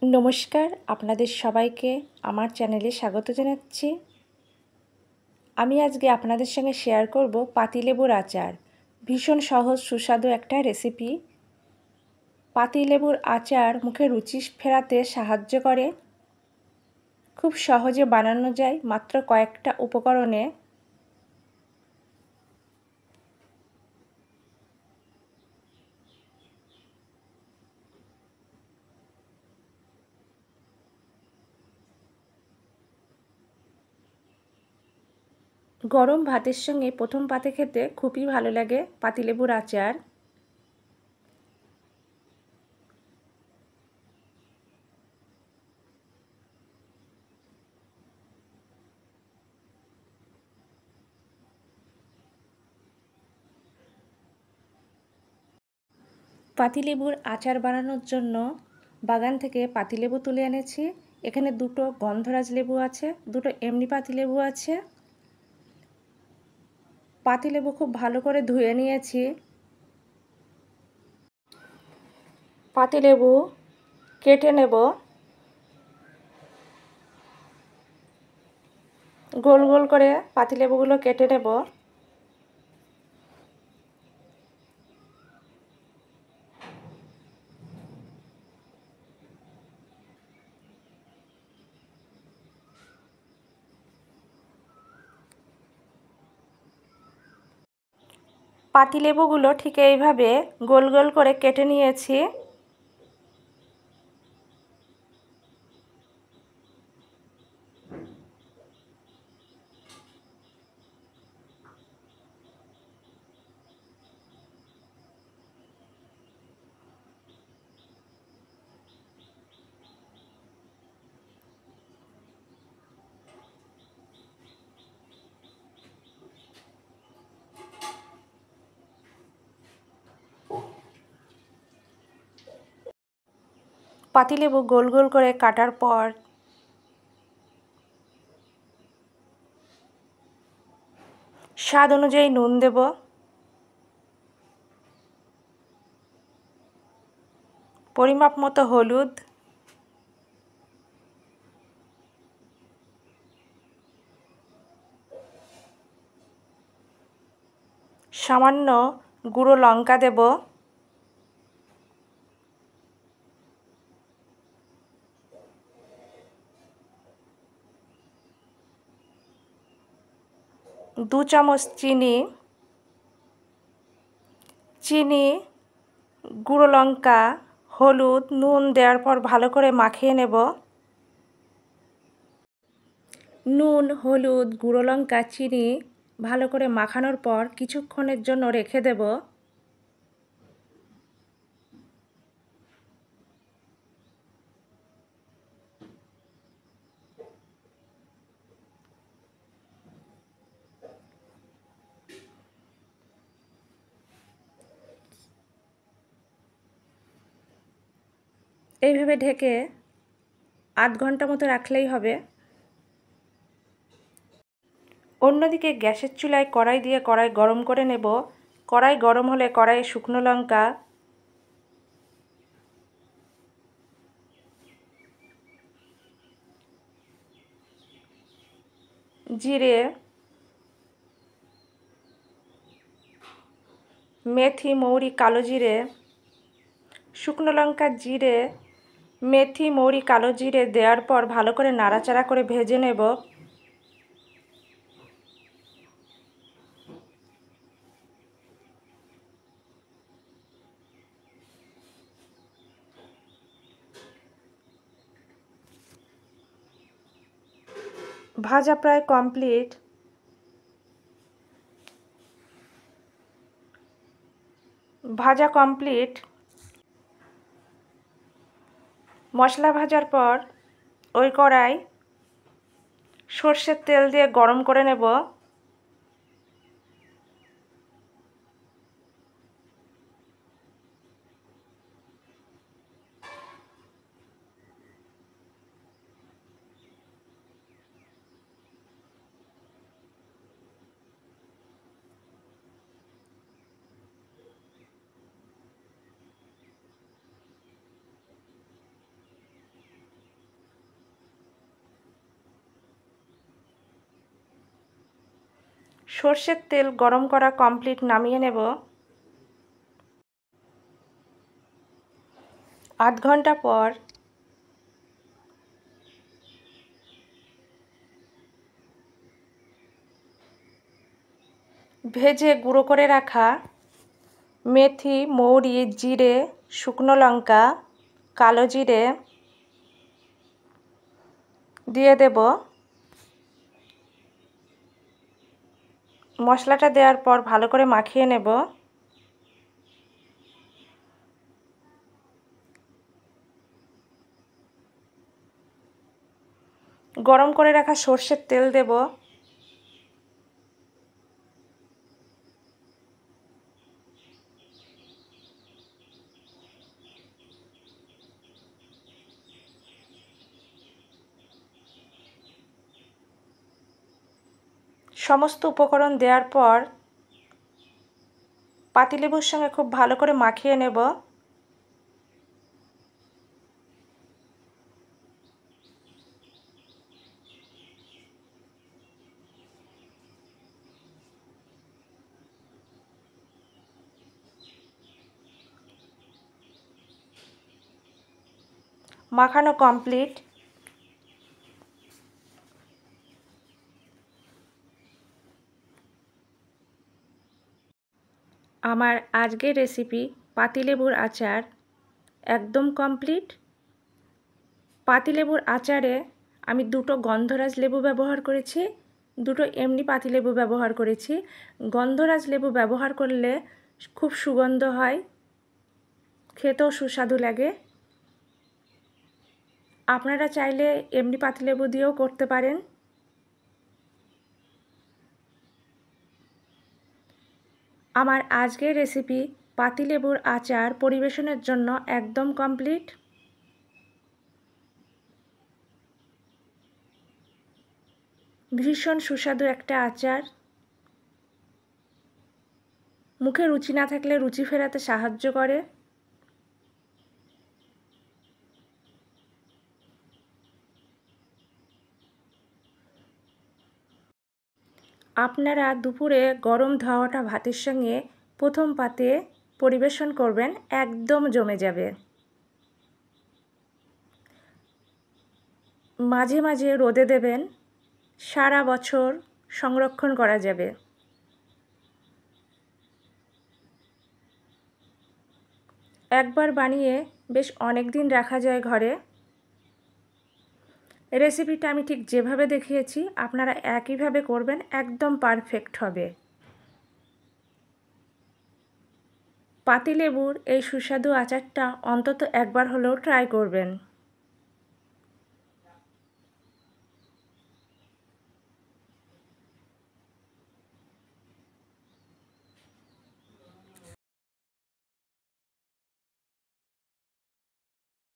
নমস্কার, আপনাদের সবাইকে আমার চ্যানেলে স্বাগত জানাচ্ছি। আমি আজকে আপনাদের সঙ্গে শেয়ার করব পাতিলেবুর আচার। ভীষণ সহজ সুস্বাদু একটা রেসিপি। পাতিলেবুর আচার মুখে রুচি ফেরাতে সাহায্য করে। খুব সহজে বানানো যায় মাত্র কয়েকটা উপকরণে। গরম ভাতের সঙ্গে প্রথম পাতে খেতে খুবই ভালো লাগে পাতিলেবুর আচার। পাতিলেবুর আচার বানানোর জন্য বাগান থেকে পাতিলেবু তুলে এনেছি। এখানে দুটো গন্ধরাজ লেবু আছে, দুটো এমনি পাতিলেবু আছে। পাতিলেবু খুব ভালো করে ধুয়ে নিয়েছি। পাতিলেবু কেটে নেব। গোল গোল করে পাতিলেবুগুলো কেটে নেব। পাতিলেবুগুলো ঠিক এইভাবে গোল গোল করে কেটে নিয়েছি। পাতিলেবু গোল গোল করে কাটার পর স্বাদ অনুযায়ী নুন দেব। পরিমাপ মতো হলুদ, সামান্য গুঁড়ো লঙ্কা দেব। দু চামচ চিনি, গুঁড়ো লঙ্কা, হলুদ, নুন দেওয়ার পর ভালো করে মাখিয়ে নেব। নুন, হলুদ, গুঁড়ো লঙ্কা, চিনি ভালো করে মাখানোর পর কিছুক্ষণের জন্য রেখে দেব। এইভাবে ঢেকে আধ ঘন্টা মতো রাখলেই হবে। অন্যদিকে গ্যাসের চুলায় কড়াই দিয়ে কড়াই গরম করে নেব। কড়াই গরম হলে কড়াইয়ে শুকনো লঙ্কা, জিরে, মেথি, মৌরি, কালো জিরে, শুকনো লঙ্কা, জিরে, মেথি, মৌরি, কালো জিরে দেওয়ার পর ভালো করে নাড়াচাড়া করে ভেজে নেব। ভাজা প্রায় কমপ্লিট। মশলা ভাজার পর ওই কড়াই সর্ষের তেল দিয়ে গরম করে নেব। সর্ষের তেল গরম করা কমপ্লিট, নামিয়ে নেব। 8 ঘন্টা পর ভেজে গুঁড়ো করে রাখা মেথি, মৌরি, জিরে, শুকনো লঙ্কা, কালো জিরে দিয়ে দেব। মশলাটা দেওয়ার পর ভালো করে মাখিয়ে নেব। গরম করে রাখা সর্ষের তেল দেব। সমস্ত উপকরণ দেওয়ার পর পাতিলেবুর সঙ্গে খুব ভালো করে মাখিয়ে নেব। মাখানো কমপ্লিট। আমার আজকের রেসিপি পাতিলেবুর আচার একদম কমপ্লিট। পাতিলেবুর আচারে আমি 2টো গন্ধরাজ লেবু ব্যবহার করেছি, 2টো এমনি পাতিলেবু ব্যবহার করেছি। গন্ধরাজ লেবু ব্যবহার করলে খুব সুগন্ধ হয়, খেতেও সুস্বাদু লাগে। আপনারা চাইলে এমনি পাতিলেবু দিয়েও করতে পারেন। আমার আজকের রেসিপি পাতিলেবুর আচার পরিবেশনের জন্য একদম কমপ্লিট। ভীষণ সুস্বাদু একটা আচার। মুখে রুচি না থাকলে রুচি ফেরাতে সাহায্য করে। আপনারা দুপুরে গরম ধোয়া ভাতের সঙ্গে প্রথম পাতে পরিবেশন করবেন, একদম জমে যাবে। মাঝে মাঝে রোদে দেবেন, সারা বছর সংরক্ষণ করা যাবে। একবার বানিয়ে বেশ অনেক দিন রাখা যায় ঘরে। রেসিপিটা আমি ঠিক যেভাবে দেখিয়েছি আপনারা একইভাবে করবেন, একদম পারফেক্ট হবে। পাতিলেবুর এই সুস্বাদু আচারটা অন্তত একবার হলেও ট্রাই করবেন।